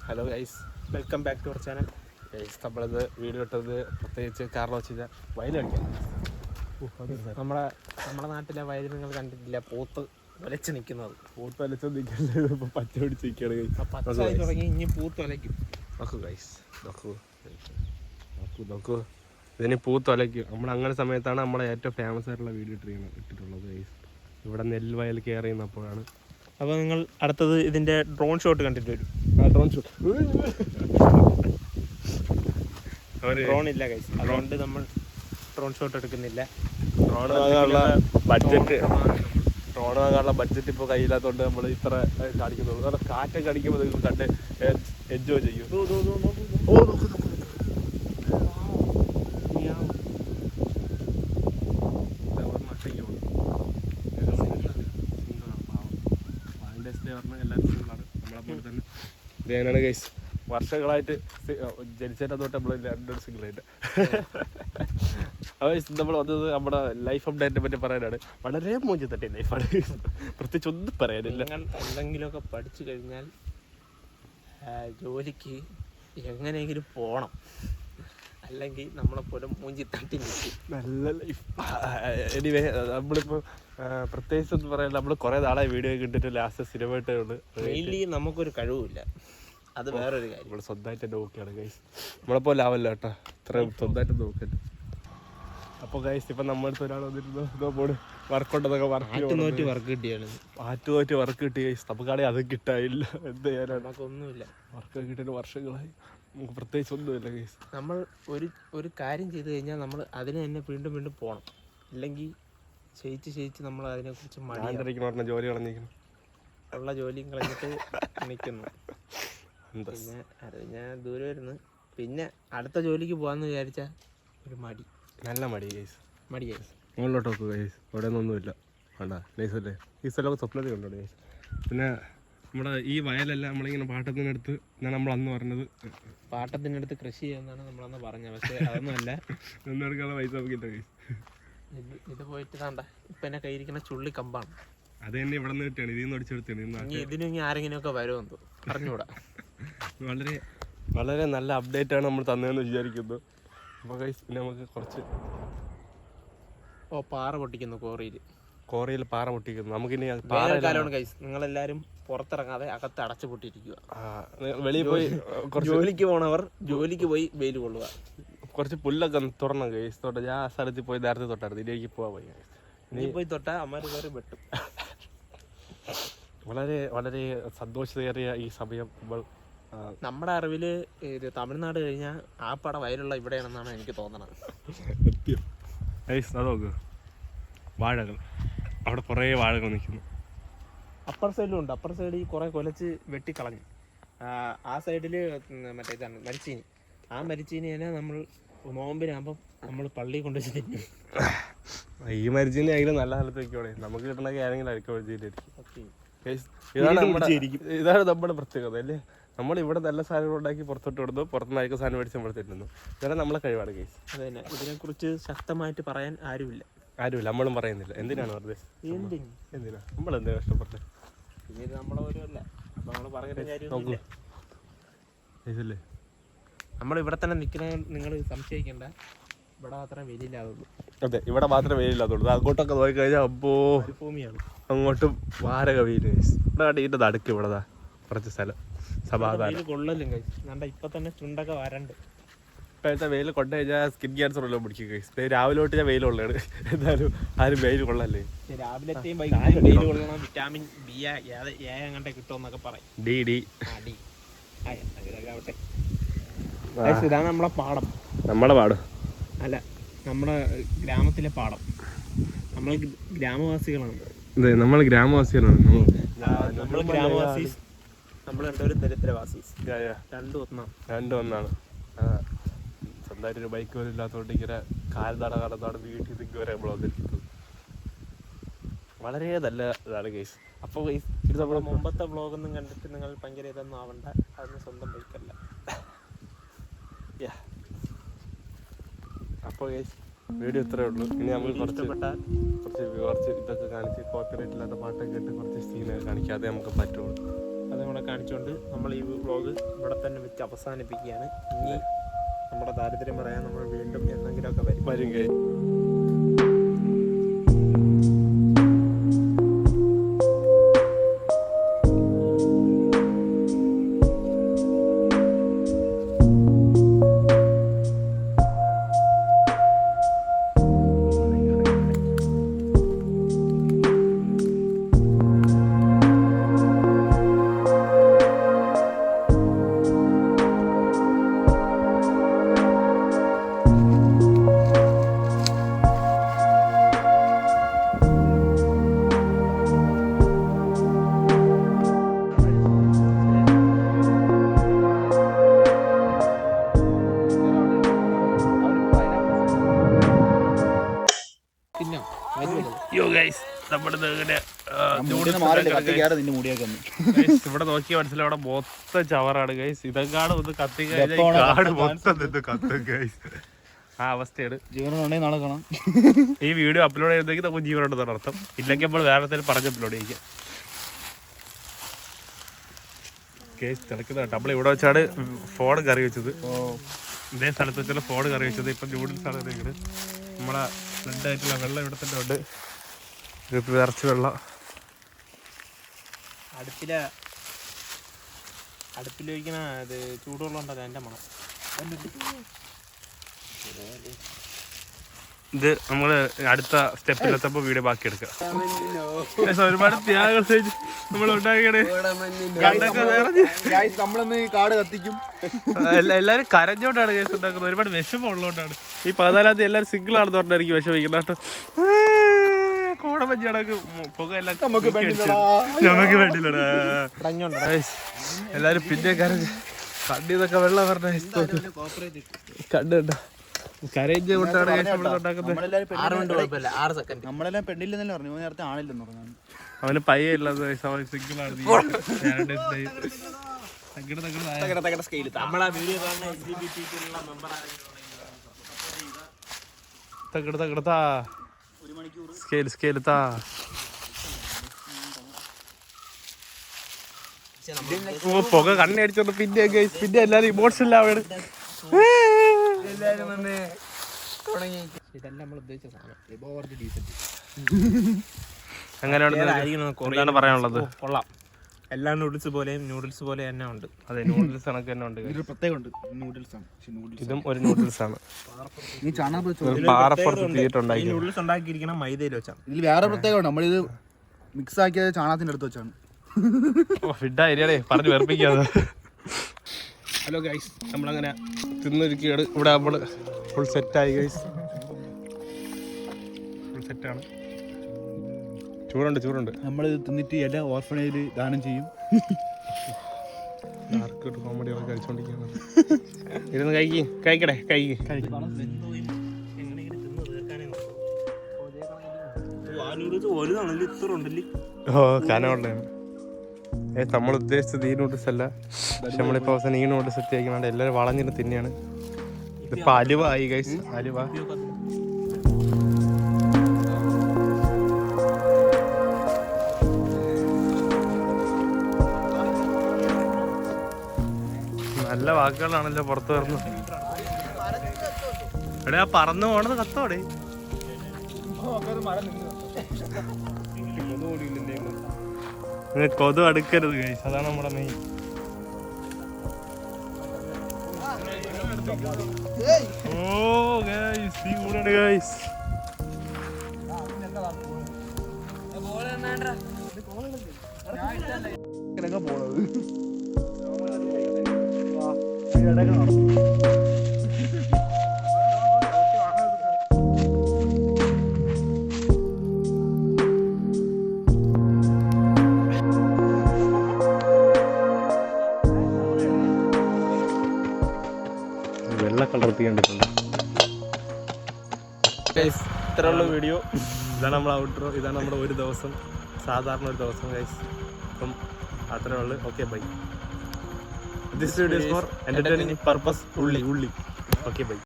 Hello guys, welcome back to our channel. Guys, നമ്മളിത് video ഇട്ടത് പ്രത്യേകിച്ച് കാരണം വെച്ച് കഴിഞ്ഞാൽ വയൽ കളിക്കാം. നമ്മുടെ നാട്ടിലെ വയൽ നിങ്ങൾ കണ്ടിട്ടില്ല, പോത്ത് ഒലച്ച് നിൽക്കുന്നത്. പോത്ത് ഒലച്ച് നിൽക്കുന്നത് ഇപ്പോൾ പച്ച പിടിച്ച് നിൽക്കുകയാണ്. പച്ചായി തുടങ്ങി, ഇനി പൂത്ത് ഒലയ്ക്കും. നോക്കൂ ഗൈസ്, നോക്കൂ ഇതിന് പൂത്ത് ഒലയ്ക്കും. നമ്മൾ അങ്ങനെ സമയത്താണ് നമ്മളെ ഏറ്റവും ഫേമസ് ആയിട്ടുള്ള വീഡിയോ ഇട്ടിട്ടുള്ളത് ഗൈസ്. ഇവിടെ നെൽവയൽ കെയർ ചെയ്യുന്നപ്പോഴാണ്. അപ്പോൾ നിങ്ങൾ അടുത്തത് ഇതിൻ്റെ ഡ്രോൺ ഷോട്ട് കണ്ടിട്ട് വരും. ഡ്രോൺ ഷോട്ട് ഡ്രോൺ ഇല്ല ഗൈസ്, അതുകൊണ്ട് നമ്മൾ ഡ്രോൺ ഷോട്ട് എടുക്കുന്നില്ല. ഡ്രോൺ വാങ്ങാനുള്ള ബഡ്ജറ്റ് ഇപ്പോൾ കയ്യില്ലാത്തതുകൊണ്ട് നമ്മൾ ഇത്ര കാണിക്കുന്നുള്ളൂ. കാരണം കാറ്റൊക്കെ അടിക്കുമ്പോൾ നിങ്ങൾ കണ്ട് എൻജോയ് ചെയ്യും. ഇതാണ് ഗൈസ്, വർഷങ്ങളായിട്ട് ജനിച്ചതിൻ്റെ തൊട്ട് നമ്മൾ രണ്ടും സിംഗിളായിട്ട്. നമ്മൾ വന്നത് നമ്മുടെ ലൈഫ് അപ്ഡേറ്റിനെ പറ്റി പറയാനാണ്. വളരെ മൂഞ്ചി തട്ടി ലൈഫാണ്, പ്രത്യേകിച്ച് ഒന്നും പറയാനില്ല. എന്തെങ്കിലുമൊക്കെ പഠിച്ചു കഴിഞ്ഞാൽ ജോലിക്ക് എങ്ങനെയെങ്കിലും പോകണം, അല്ലെങ്കിൽ നമ്മളെപ്പോലെ മൂഞ്ചി തട്ടി നിൽക്കും. നല്ല ലൈഫ്. എനിവേ, നമ്മളിപ്പോൾ പ്രത്യേകിച്ച് ഒന്നും പറയാൻ, നമ്മൾ കുറേ നാളായി വീഡിയോ കിട്ടിയിട്ട് ലാസ്റ്റ് സിനിമ ഇട്ടേ ഉള്ളൂ. മെയിൻലി നമുക്കൊരു കഴിവില്ല, അത് വേറൊരു കാര്യം. നമ്മൾ സ്വന്തമായിട്ട് നോക്കിയാണ് ഗൈസ്, നമ്മളെപ്പോൾ ലാവല്ല കേട്ടോ, ഇത്രയും സ്വന്തമായിട്ട് നോക്കിയിട്ട്. അപ്പോൾ ഗൈസ്, ഇപ്പം നമ്മളടുത്ത് ഒരാൾ വന്നിരുന്നു പോണ് വർക്കുണ്ടെന്നൊക്കെ ആറ്റുനോറ്റ് വർക്ക് കിട്ടിയാണ്. വർക്ക് കിട്ടി ഗൈസ്. നമുക്കാണെങ്കിൽ അത് കിട്ടാനില്ല, എന്ത് ചെയ്യാനാണ്. നമുക്കൊന്നുമില്ല, വർക്ക് കിട്ടിയിട്ട് വർഷങ്ങളായി, നമുക്ക് പ്രത്യേകിച്ച് ഒന്നുമില്ല ഗൈസ്. നമ്മൾ ഒരു കാര്യം ചെയ്ത് കഴിഞ്ഞാൽ നമ്മൾ അതിന് തന്നെ വീണ്ടും പോകണം, ഇല്ലെങ്കിൽ ക്ഷയിച്ച് നമ്മൾ അതിനെക്കുറിച്ച് മടിയിരിക്കണം. ജോലി കളഞ്ഞിരിക്കണം, ഉള്ള ജോലിയും കളഞ്ഞിട്ട് നിൽക്കുന്നു. പിന്നെ അത് ഞാൻ ദൂരെ വരുന്നു. പിന്നെ അടുത്ത ജോലിക്ക് പോകാമെന്ന് വിചാരിച്ചാൽ ഒരു മടി, നല്ല മടി ഗൈസ്. മുകളിലോട്ട് നോക്കുക ഗൈസ്, അവിടെ ഒന്നുമില്ല. വേണ്ട നൈസല്ലേ, ഈ സ്ഥലമൊക്കെ സ്വപ്നത്തിൽ കണ്ടോ ഗൈസ്. പിന്നെ നമ്മുടെ ഈ വയലെല്ലാം നമ്മളിങ്ങനെ പാട്ടത്തിനടുത്ത് നമ്മൾ അന്ന് പറഞ്ഞത്, പാട്ടത്തിനടുത്ത് കൃഷി ചെയ്യുന്നതാണ് നമ്മളന്ന് പറഞ്ഞത്. പക്ഷേ അതൊന്നുമല്ല, ഒന്നെടുക്കാനുള്ള പൈസ നമുക്കില്ല ഗൈസ്. ഇത് പോയിട്ട് താണ്ട ഇപ്പം എന്നെ കയ്യിരിക്കുന്ന ചുള്ളി കമ്പാണ്. അത് തന്നെ ഇവിടെ നിന്ന് കിട്ടിയാണ്, ഇതിൽ നിന്ന് അടിച്ചെടുത്താണ്. ഇതിനും ആരെങ്കിലുമൊക്കെ വരുമെന്തോ അറിഞ്ഞൂടാ. വളരെ നല്ല അപ്ഡേറ്റ് ആണ് നമ്മൾ തന്നതെന്ന് വിചാരിക്കുന്നു. അപ്പോൾ ഗൈസ്, പിന്നെ നമുക്ക് കുറച്ച് പാറ പൊട്ടിക്കുന്നു. കോറിയിൽ പാറ പൊട്ടിക്കുന്നു. നമുക്കിനി കാലമാണ് ഗൈസ്, നിങ്ങളെല്ലാവരും പുറത്തിറങ്ങാതെ അകത്ത് അടച്ചു പൊട്ടിയിരിക്കുക. വെളിയിൽ പോയി ജോലിക്ക് പോണവർ ജോലിക്ക് പോയി വെയിൽ കൊള്ളുക. കുറച്ച് പുല്ലൊക്കെ തുറണം ഗൈസ്. ഞാൻ ആ സ്ഥലത്ത് പോയി നേരത്തെ തൊട്ടായിരുന്നു, ഇതിലേക്ക് പോകാൻ പോയി. നീ പോയി തൊട്ടാ അമ്മ കയറി വെട്ടും. വളരെ വളരെ സന്തോഷമേറിയ ഈ സമയം. നമ്മുടെ അറിവില് തമിഴ്നാട് കഴിഞ്ഞാൽ ആ പട വയലുള്ള ഇവിടെയാണെന്നാണ് എനിക്ക് തോന്നണത്. നോക്ക്, വാഴകൾ, അവിടെ കുറേ വാഴകൾ നിൽക്കുന്നു. അപ്പർ സൈഡിലും ഉണ്ട്. അപ്പർ സൈഡിൽ കുറേ കൊലച്ച് വെട്ടിക്കളഞ്ഞു. ആ സൈഡില് മറ്റേ ഇതാണ് മരിച്ചീനി. ആ മരിച്ചീനി തന്നെ നമ്മൾ നോമ്പിനാകുമ്പം നമ്മൾ പള്ളിയിൽ കൊണ്ടുവച്ച് തിന്നും. ഈ മരിച്ചീനി ആയാലും നല്ല സ്ഥലത്ത് വയ്ക്കോളെ, നമുക്ക് കിട്ടണമെങ്കിൽ ആരെങ്കിലും അരിക്കൊഴിച്ചിട്ടായിരിക്കും. ഇതാണ് നമ്മുടെ പ്രത്യേകത അല്ലേ. നമ്മൾ ഇവിടെ നല്ല സാധനങ്ങൾ ഉണ്ടാക്കി പുറത്തോട്ട് വിടുന്നു, പുറത്തുനിന്ന് അയക്കുന്ന സാധനം മേടിച്ച് നമ്മൾ തിന്നുന്നു. ഇതാണ് നമ്മളെ കഴിവാണ് കേസ്. അത് തന്നെ, ഇതിനെക്കുറിച്ച് ശക്തമായിട്ട് പറയാൻ ആരുമില്ല. നമ്മളും പറയുന്നില്ല. എന്തിനാണ് വെറുതെ, എന്തിനാ നമ്മളെന്താ കഷ്ടപ്പെട്ടത്? പിന്നെ ഇത് നമ്മളെ ഓരോല്ല, അപ്പൊ നമ്മൾ പറയുന്ന നോക്കൂ, നമ്മളിവിടെ തന്നെ നിൽക്കുന്ന നിങ്ങൾ സംശയിക്കേണ്ട, ഇവിടെ മാത്രമേ വെയിലില്ലാതുള്ളൂ. അതെ, ഇവിടെ മാത്രമേ വെയിലില്ലാതുള്ളൂ. അങ്ങോട്ടൊക്കെ നോക്കി കഴിഞ്ഞാൽ അപ്പോ ഭൂമിയാണ്, അങ്ങോട്ടും വാരക വെയിൽ. ഇവിടെ ഇതിൻ്റെ നടുക്ക് ഇവിടെ കുറച്ച് സ്ഥലം സമാധാനം കൊള്ളലും കഴിച്ചു. ഇപ്പൊ തന്നെ ചുണ്ടൊക്കെ വരണ്ട്. ഇപ്പോഴത്തെ വെയിൽ കൊണ്ടു കഴിഞ്ഞാൽ സ്കിൻ ക്യാൻസർ വല്ലതും പിടിക്കും കഴിച്ചു. രാവിലെ തൊട്ട് ഞാൻ വെയിലുള്ളതാണ്, എന്തായാലും ആരും വെയിൽ കൊള്ളല്ലേ. രാവിലത്തെയും വൈകുന്നേരം വെയിൽ കൊള്ളണം. വിറ്റാമിൻ ബി അങ്ങോട്ടേ കിട്ടുമെന്നൊക്കെ പറയും. ഡി ഇതാണ് നമ്മളെ പാടം. അല്ല, നമ്മുടെ ഗ്രാമത്തിലെ പാടം. നമ്മൾ ഗ്രാമവാസികളാണ്. നമ്മൾ ഗ്രാമവാസികളാണ്. നമ്മൾ ഗ്രാമവാസീസ്, നമ്മൾ രണ്ടുപേരും ദരിദ്രവാസീസ്. രണ്ടും ഒന്നാണ്. സ്വന്തമായിട്ടൊരു ബൈക്ക് പോലും ഇല്ലാത്തതുകൊണ്ട് ഇങ്ങനെ കാൽനട വീട്ടിൽ നിൽക്കുക വരെ നമ്മൾ വന്നിരിക്കുന്നത്. വളരെ നല്ല ഇതാണ് കേസ്. അപ്പോൾ കേസ്, ഇത് നമ്മുടെ മുമ്പത്തെ വ്ളോഗൊന്നും കണ്ടിട്ട് നിങ്ങൾ ഭയങ്കര ഇതൊന്നും ആവണ്ട, അതൊന്നും സ്വന്തം ബൈക്കല്ല. അപ്പോൾ കേസ്, വീഡിയോ ഇത്രയേ ഉള്ളൂ. ഇനി നമ്മൾ കുറച്ച് ഇതൊക്കെ കാണിച്ച് കോപ്പിറൈറ്റ് ഇല്ലാത്ത പാട്ടൊക്കെ കേട്ട് കുറച്ച് സീനൊക്കെ കാണിക്കാതെ നമുക്ക് പറ്റുള്ളൂ. അതും കൂടെ കാണിച്ചുകൊണ്ട് നമ്മൾ ഈ വ്ളോഗ് ഇവിടെ തന്നെ വെച്ച് അവസാനിപ്പിക്കുകയാണ്. ഇനി നമ്മുടെ ദാരിദ്ര്യം പറയാൻ നമ്മൾ വീണ്ടും എന്തെങ്കിലുമൊക്കെ വരും. ഇവിടെ നോക്കിയ മനസ്സിലായി അവിടെ മൊത്തം ചവറാണ് ഗൈസ്. ഇതെങ്ങാട് ഒന്ന് കത്തി കഴിഞ്ഞാൽ മൊത്തം നിന്ന് കത്തും ഗൈസ്. ആ അവസ്ഥയാണ്. ജീവനുണ്ടെങ്കിൽ നാളെ കാണാം. ഈ വീഡിയോ അപ്ലോഡ് ചെയ്തെങ്കിൽ നമുക്ക് ജീവനുണ്ടെന്നാണ് അർത്ഥം. ഇല്ലെങ്കിൽ നമ്മൾ വേറെ എന്തെങ്കിലും പറഞ്ഞ് അപ്ലോഡ് ചെയ്യിക്കാം. കേസ് തിളക്കുന്നതാണ്. നമ്മൾ ഇവിടെ വെച്ചാണ് ഫോൺ കറി വെച്ചത്. ഇതേ സ്ഥലത്ത് വെച്ചാൽ ഫോൺ കറി വെച്ചത്. ഇപ്പം നൂഡിൽസ് ആണ് ഇങ്ങനെ. നമ്മളെ റെഡ് ആയിട്ടുള്ള വെള്ളം ഇവിടെ തന്നെ ഉണ്ട്. നിറച്ച് വെള്ളം അടുപ്പിലൊഴിക്കണ ഇത് ചൂടുവെള്ളം ഉണ്ടല്ലോ എൻ്റെ മണം. ഇത് നമ്മള് അടുത്ത സ്റ്റെപ്പിലെത്തപ്പോ വീഡിയോ ബാക്കി എടുക്കാം. ഒരുപാട് ത്യാഗങ്ങൾ നമ്മൾ ഉണ്ടാക്കിയാണ്. എല്ലാരും കരഞ്ഞോണ്ടാണ് കേസ് ഉണ്ടാക്കുന്നത്. ഒരുപാട് വിഷമം ഉള്ളതുകൊണ്ടാണ്. ഈ 14-ാം തീയതി എല്ലാരും സിംഗിൾ ആണെന്ന് പറഞ്ഞായിരിക്കും വിഷമിക്കുന്നത് കേട്ടോ. കോടമഞ്ചി കണക്ക് പുക എല്ലാം നമുക്ക് വേണ്ടില്ലടാ. എല്ലാരും പിന്നെ കരഞ്ഞ് കണ്ണിന്നൊക്കെ വെള്ളം പറഞ്ഞ കണ്ടുണ്ടോ കരയിഞ്ച് കൊണ്ടാണ് നമ്മളെല്ലാം പെണ്ണില്ലെന്നല്ലേ പറഞ്ഞു, നേരത്തെ ആണില്ലെന്ന് പറഞ്ഞു. അവന് പയ്യ ഇല്ലാതെ സിംഗിളാണ്. പുക കണ്ണടിച്ചോണ്ട് പിന്നെ എല്ലാരും ഇമോഷണൽ ആവാണ്. ഇതെല്ലാം നമ്മൾ ഉദ്ദേശിച്ച സാധനം. അങ്ങനെയാണ് പറയാനുള്ളത്. കൊള്ളാം. എല്ലാ നൂഡിൽസ് പോലെ തന്നെ ഉണ്ട്. അതെ, നൂഡിൽസ് കണക്ക് തന്നെ ഉണ്ട്. ഇതും ഒരു നൂഡിൽസ് ആണ്. പാറപ്പുറത്ത് തീയിട്ടുണ്ടാക്കി നൂഡിൽസ് ഉണ്ടാക്കിയിരിക്കണം മൈദയിൽ വെച്ചാണ്. ഇതിൽ വേറെ പ്രത്യേകമുണ്ട്. നമ്മളിത് മിക്സ് ആക്കിയത് ചാണകത്തിന്റെ അടുത്ത് വെച്ചാണ്. ഫിഡായിരിക്കണേ പറഞ്ഞ് വെറുപ്പിക്കാതെ. ഹലോ ഗൈസ്, നമ്മളങ്ങനെ തിന്നൊരുക്കിയാണ്. ഇവിടെ നമ്മൾ ഫുൾ സെറ്റായി ഗൈസ്. ഫുൾ സെറ്റാണ്. ചൂടുണ്ട്. നമ്മളിത് തിന്നിട്ട് എല്ലാ ഓർഫനേജിൽ ദാനം ചെയ്യും. കോമഡി കഴിച്ചോണ്ടിരിക്കുകയാണ്. ഇരുന്ന് കഴിക്കടേ. ഓ കനമുള്ള നമ്മൾ ഉദ്ദേശിച്ചത് ഈ നൂഡിൽസ് അല്ല. പക്ഷെ നമ്മളിപ്പോൾ അവസാനം ഈ നൂഡിൽസ് എത്തിയാക്കിനാണ്ട് എല്ലാവരും വളഞ്ഞിട്ട് തന്നെയാണ്. ഇതിപ്പോൾ അലുവ ആയി ഗൈസ്. അലുവ നല്ല വാക്കുകളാണല്ലോ പുറത്ത് വരുന്നത്. എവിടെ ആ പറന്നു പോണത് കത്തോടെ. കൊതു അടുക്കരുത് ഗൈസ്, അതാണ് നമ്മുടെ മെയിൻ. ഓ ഗൈസ്, ഈ കൂടാണ് ഗൈസ്. വെള്ള കളർ തീ കണ്ടിട്ടുണ്ട്. ഇത്രയുള്ള വീഡിയോ. ഇതാണ് നമ്മുടെ ഔട്ട്റോ. ഇതാണ് നമ്മുടെ ഒരു ദിവസം, സാധാരണ ഒരു ദിവസം ഗൈസ്. അപ്പം അത്രേ ഉള്ളു. Okay bye. This video for entertaining purpose. ഉള്ളി. Okay by.